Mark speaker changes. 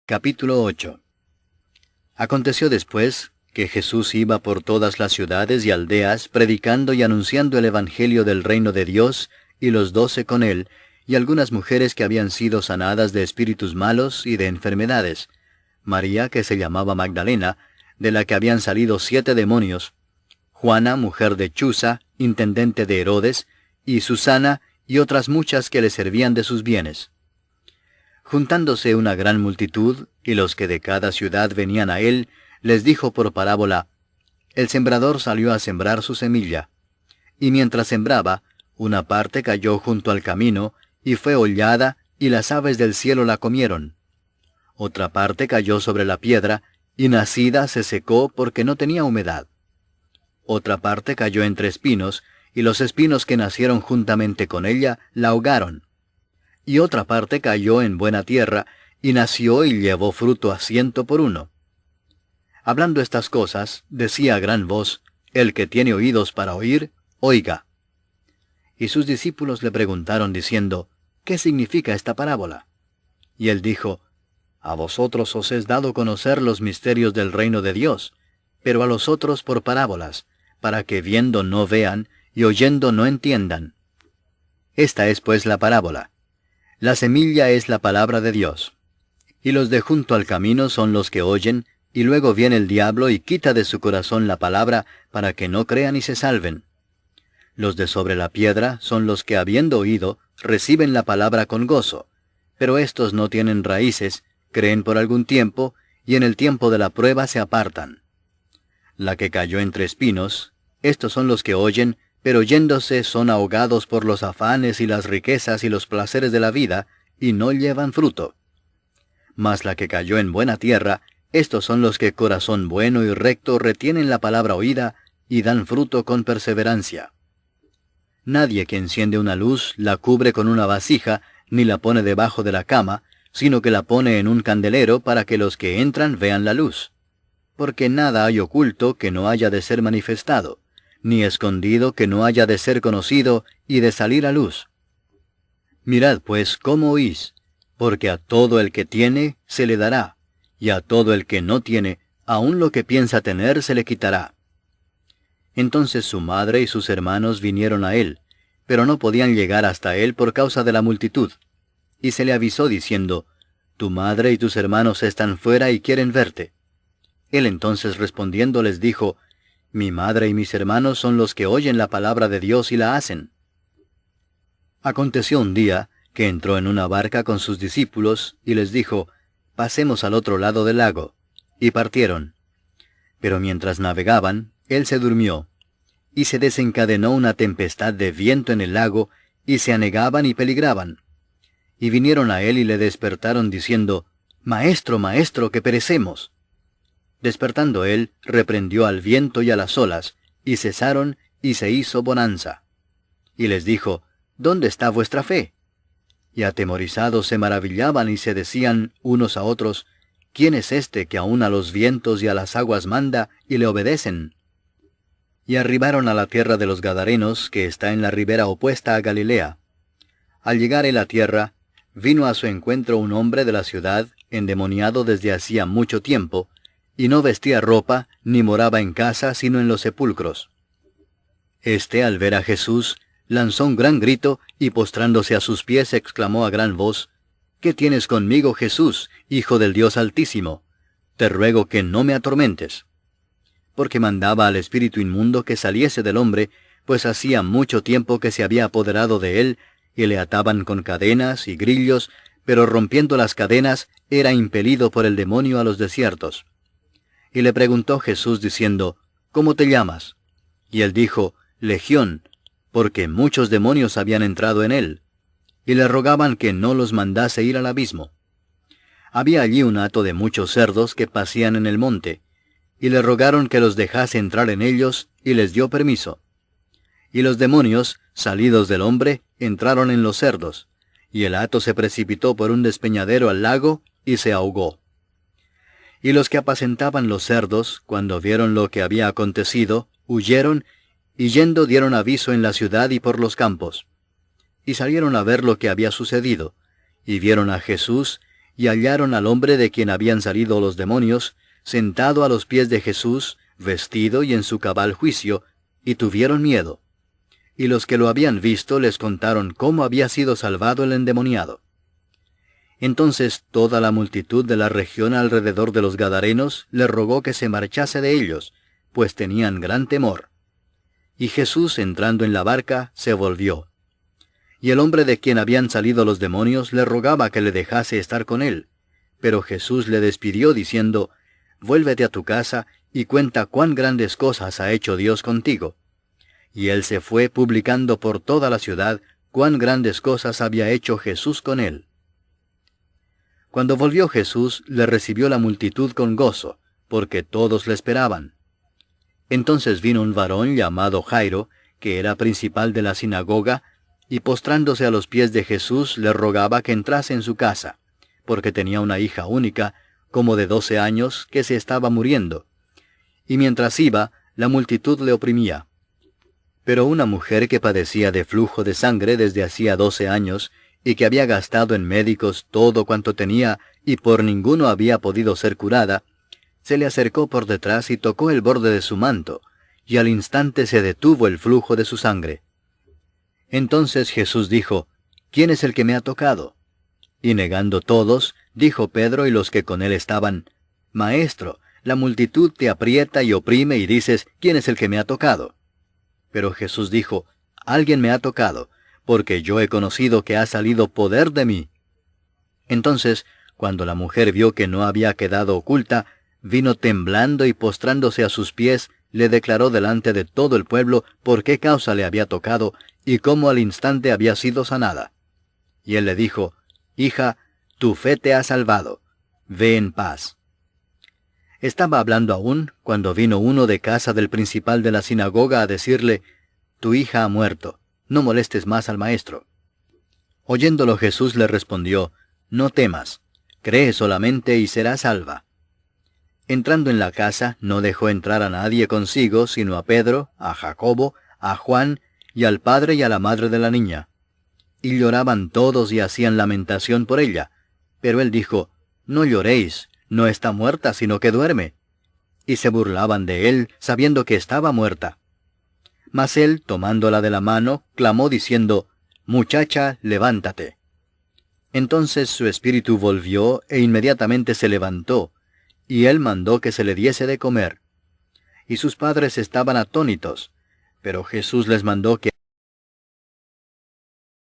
Speaker 1: Capítulo 8. Aconteció después que Jesús iba por todas las ciudades y aldeas, predicando y anunciando el Evangelio del reino de Dios, y los 12 con él, y algunas mujeres que habían sido sanadas de espíritus malos y de enfermedades. María, que se llamaba Magdalena, de la que habían salido 7 demonios. Juana, mujer de Chuza, intendente de Herodes, y Susana, y otras muchas que le servían de sus bienes. Juntándose una gran multitud, y los que de cada ciudad venían a él, les dijo por parábola: El sembrador salió a sembrar su semilla. Y mientras sembraba, una parte cayó junto al camino, y fue hollada, y las aves del cielo la comieron. Otra parte cayó sobre la piedra, y nacida se secó porque no tenía humedad. Otra parte cayó entre espinos, y los espinos que nacieron juntamente con ella la ahogaron. Y otra parte cayó en buena tierra, y nació y llevó fruto a 100 por 1. Hablando estas cosas, decía a gran voz: El que tiene oídos para oír, oiga. Y sus discípulos le preguntaron diciendo: ¿Qué significa esta parábola? Y él dijo: A vosotros os es dado conocer los misterios del reino de Dios, pero a los otros por parábolas, para que viendo no vean, y oyendo no entiendan. Esta es pues la parábola. La semilla es la palabra de Dios. Y los de junto al camino son los que oyen, y luego viene el diablo y quita de su corazón la palabra, para que no crean y se salven. Los de sobre la piedra son los que, habiendo oído, reciben la palabra con gozo, pero estos no tienen raíces, creen por algún tiempo, y en el tiempo de la prueba se apartan. La que cayó entre espinos, estos son los que oyen, pero yéndose son ahogados por los afanes y las riquezas y los placeres de la vida, y no llevan fruto. Mas la que cayó en buena tierra, estos son los que corazón bueno y recto retienen la palabra oída, y dan fruto con perseverancia. Nadie que enciende una luz la cubre con una vasija, ni la pone debajo de la cama, sino que la pone en un candelero para que los que entran vean la luz. Porque nada hay oculto que no haya de ser manifestado, ni escondido que no haya de ser conocido y de salir a luz. Mirad pues cómo oís, porque a todo el que tiene se le dará, y a todo el que no tiene, aun lo que piensa tener se le quitará. Entonces su madre y sus hermanos vinieron a él, pero no podían llegar hasta él por causa de la multitud. Y se le avisó diciendo: Tu madre y tus hermanos están fuera y quieren verte. Él entonces respondiendo les dijo: Mi madre y mis hermanos son los que oyen la palabra de Dios y la hacen. Aconteció un día que entró en una barca con sus discípulos, y les dijo: Pasemos al otro lado del lago. Y partieron. Pero mientras navegaban, él se durmió. Y se desencadenó una tempestad de viento en el lago, y se anegaban y peligraban. Y vinieron a él y le despertaron diciendo: Maestro, maestro, que perecemos. Despertando él, reprendió al viento y a las olas, y cesaron, y se hizo bonanza. Y les dijo: ¿Dónde está vuestra fe? Y atemorizados se maravillaban y se decían unos a otros: ¿Quién es este que aun a los vientos y a las aguas manda, y le obedecen? Y arribaron a la tierra de los Gadarenos, que está en la ribera opuesta a Galilea. Al llegar él a tierra, vino a su encuentro un hombre de la ciudad, endemoniado desde hacía mucho tiempo, y no vestía ropa, ni moraba en casa, sino en los sepulcros. Este, al ver a Jesús, lanzó un gran grito, y postrándose a sus pies exclamó a gran voz: ¿Qué tienes conmigo, Jesús, Hijo del Dios Altísimo? Te ruego que no me atormentes. Porque mandaba al espíritu inmundo que saliese del hombre, pues hacía mucho tiempo que se había apoderado de él, y le ataban con cadenas y grillos, pero rompiendo las cadenas, era impelido por el demonio a los desiertos. Y le preguntó Jesús diciendo: ¿Cómo te llamas? Y él dijo: Legión, porque muchos demonios habían entrado en él. Y le rogaban que no los mandase ir al abismo. Había allí un hato de muchos cerdos que pacían en el monte, y le rogaron que los dejase entrar en ellos, y les dio permiso. Y los demonios, salidos del hombre, entraron en los cerdos, y el hato se precipitó por un despeñadero al lago, y se ahogó. Y los que apacentaban los cerdos, cuando vieron lo que había acontecido, huyeron, y yendo dieron aviso en la ciudad y por los campos. Y salieron a ver lo que había sucedido, y vieron a Jesús, y hallaron al hombre de quien habían salido los demonios, sentado a los pies de Jesús, vestido y en su cabal juicio, y tuvieron miedo. Y los que lo habían visto les contaron cómo había sido salvado el endemoniado. Entonces toda la multitud de la región alrededor de los Gadarenos le rogó que se marchase de ellos, pues tenían gran temor. Y Jesús, entrando en la barca, se volvió. Y el hombre de quien habían salido los demonios le rogaba que le dejase estar con él. Pero Jesús le despidió diciendo, «Vuélvete a tu casa y cuenta cuán grandes cosas ha hecho Dios contigo». Y él se fue publicando por toda la ciudad cuán grandes cosas había hecho Jesús con él. Cuando volvió Jesús, le recibió la multitud con gozo, porque todos le esperaban. Entonces vino un varón llamado Jairo, que era principal de la sinagoga, y postrándose a los pies de Jesús le rogaba que entrase en su casa, porque tenía una hija única, como de 12 años, que se estaba muriendo. Y mientras iba, la multitud le oprimía. Pero una mujer que padecía de flujo de sangre desde hacía 12 años, y que había gastado en médicos todo cuanto tenía, y por ninguno había podido ser curada, se le acercó por detrás y tocó el borde de su manto, y al instante se detuvo el flujo de su sangre. Entonces Jesús dijo, «¿Quién es el que me ha tocado?» Y negando todos, dijo Pedro y los que con él estaban, «Maestro, la multitud te aprieta y oprime y dices, ¿quién es el que me ha tocado?» Pero Jesús dijo, «Alguien me ha tocado, porque yo he conocido que ha salido poder de mí». Entonces, cuando la mujer vio que no había quedado oculta, vino temblando y postrándose a sus pies, le declaró delante de todo el pueblo por qué causa le había tocado y cómo al instante había sido sanada. Y él le dijo, «Hija, tu fe te ha salvado. Ve en paz». Estaba hablando aún cuando vino uno de casa del principal de la sinagoga a decirle, «Tu hija ha muerto, no molestes más al maestro». Oyéndolo Jesús le respondió, «No temas, cree solamente y serás salva». Entrando en la casa, no dejó entrar a nadie consigo, sino a Pedro, a Jacobo, a Juan, y al padre y a la madre de la niña. Y lloraban todos y hacían lamentación por ella. Pero él dijo, «No lloréis, no está muerta, sino que duerme». Y se burlaban de él, sabiendo que estaba muerta. Mas él, tomándola de la mano, clamó diciendo, «Muchacha, levántate». Entonces su espíritu volvió, e inmediatamente se levantó, y él mandó que se le diese de comer. Y sus padres estaban atónitos, pero Jesús les mandó que